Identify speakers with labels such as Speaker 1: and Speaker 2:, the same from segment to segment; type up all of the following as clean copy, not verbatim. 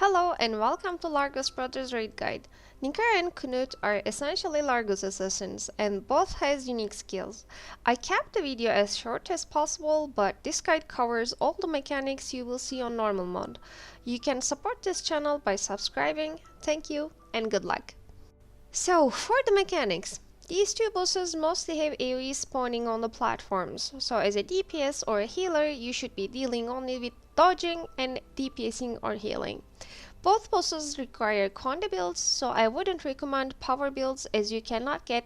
Speaker 1: Hello and welcome to Largos Brothers Raid Guide. Nikare and Knut are essentially Largos assassins and both has unique skills. I kept the video as short as possible, but this guide covers all the mechanics you will see on normal mode. You can support this channel by subscribing. Thank you and good luck. So for the mechanics. These two bosses mostly have AoE spawning on the platforms, so as a DPS or a healer you should be dealing only with dodging and DPSing or healing. Both bosses require conde builds, so I wouldn't recommend power builds as you cannot get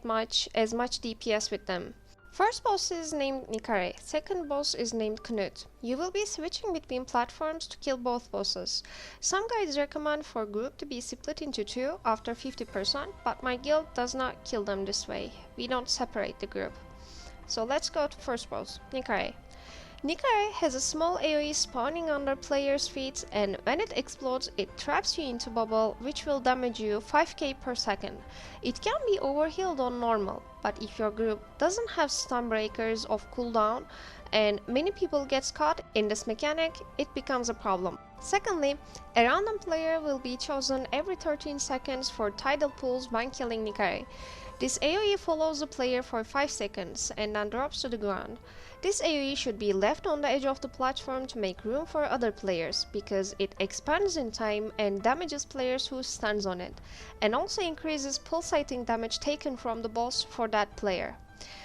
Speaker 1: as much DPS with them. First boss is named Nikare, second boss is named Knut. You will be switching between platforms to kill both bosses. Some guides recommend for group to be split into two after 50%, but my guild does not kill them this way. We don't separate the group. So let's go to first boss, Nikare. Nikare has a small AoE spawning under players' feet, and when it explodes it traps you into bubble which will damage you 5k per second. It can be overhealed on normal, but if your group doesn't have stun breakers of cooldown and many people gets caught in this mechanic, it becomes a problem. Secondly, a random player will be chosen every 13 seconds for tidal pools when killing Nikare. This AoE follows the player for 5 seconds and then drops to the ground. This AoE should be left on the edge of the platform to make room for other players, because it expands in time and damages players who stands on it, and also increases pulsating damage taken from the boss for that player.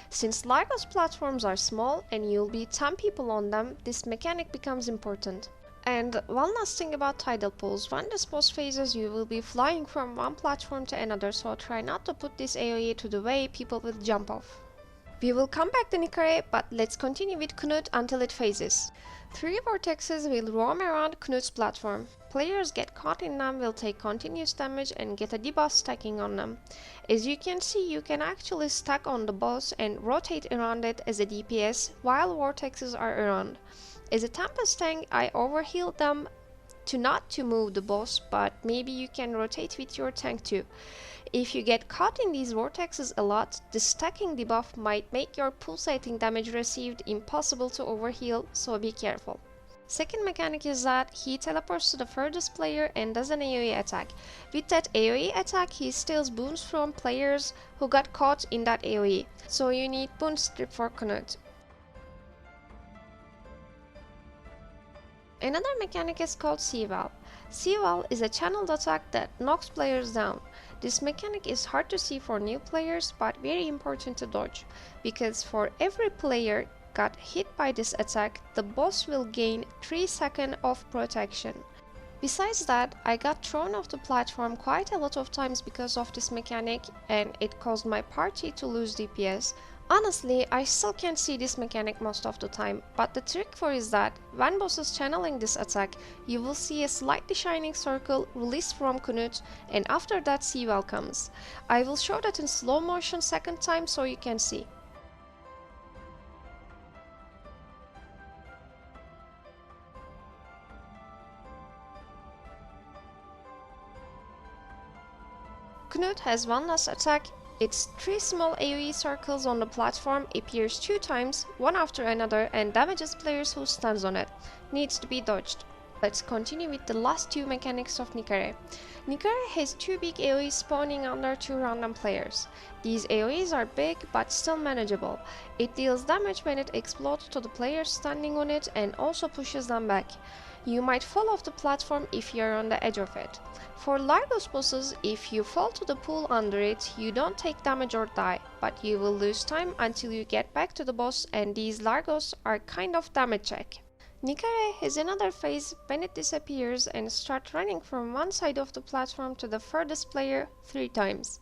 Speaker 1: Since Largos platforms are small and you'll be 10 people on them, this mechanic becomes important. And one last thing about tidal pools, when this boss phases you will be flying from one platform to another, so try not to put this AoE to the way people will jump off. We will come back to Nikare, but let's continue with Knut until it phases. 3 vortexes will roam around Knut's platform. Players get caught in them will take continuous damage and get a debuff stacking on them. As you can see, you can actually stack on the boss and rotate around it as a DPS while vortexes are around. As a Tempest Tank, I overhealed them not to move the boss, but maybe you can rotate with your tank too. If you get caught in these vortexes a lot, the stacking debuff might make your pulsating damage received impossible to overheal, so be careful. Second mechanic is that he teleports to the furthest player and does an AoE attack. With that AoE attack, he steals boons from players who got caught in that AoE, so you need boon strip for Kenut. Another mechanic is called C-Valve. C-Valve is a channeled attack that knocks players down. This mechanic is hard to see for new players but very important to dodge, because for every player got hit by this attack, the boss will gain 3 seconds of protection. Besides that, I got thrown off the platform quite a lot of times because of this mechanic, and it caused my party to lose DPS. Honestly, I still can't see this mechanic most of the time, but the trick for is that when boss is channeling this attack, you will see a slightly shining circle released from Knut, and after that C-Valve comes. I will show that in slow motion second time so you can see. Knut has one last attack. Its 3 small AoE circles on the platform appears 2 times, one after another, and damages players who stands on it. Needs to be dodged. Let's continue with the last 2 mechanics of Nikare. Nikare has 2 big AoEs spawning under 2 random players. These AoEs are big but still manageable. It deals damage when it explodes to the players standing on it and also pushes them back. You might fall off the platform if you are on the edge of it. For Largos bosses, if you fall to the pool under it, you don't take damage or die, but you will lose time until you get back to the boss, and these Largos are kind of damage check. Nikare has another phase when it disappears and starts running from one side of the platform to the furthest player 3 times.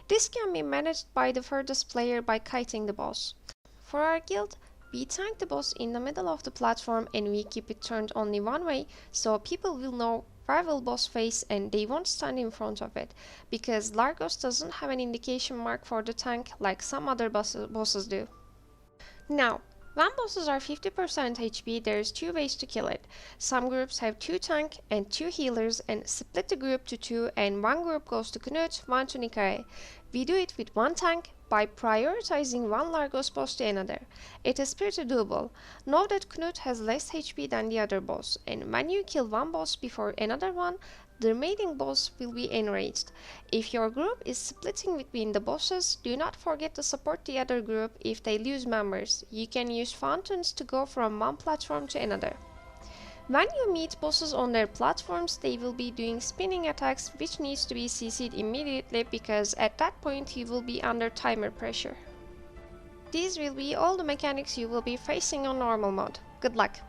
Speaker 1: This can be managed by the furthest player by kiting the boss. For our guild, we tank the boss in the middle of the platform and we keep it turned only one way, so people will know where will boss face and they won't stand in front of it, because Largos doesn't have an indication mark for the tank like some other bosses do. Now, when bosses are 50% HP, there's 2 ways to kill it. Some groups have 2 tank and 2 healers and split the group to 2, and one group goes to Knut, one to Nikare. We do it with 1 tank, by prioritizing one Largos boss to another. It is pretty doable. Know that Knut has less HP than the other boss, and when you kill one boss before another one, the remaining boss will be enraged. If your group is splitting between the bosses, do not forget to support the other group if they lose members. You can use fountains to go from one platform to another. When you meet bosses on their platforms, they will be doing spinning attacks which needs to be CC'd immediately because at that point you will be under timer pressure. These will be all the mechanics you will be facing on normal mode. Good luck!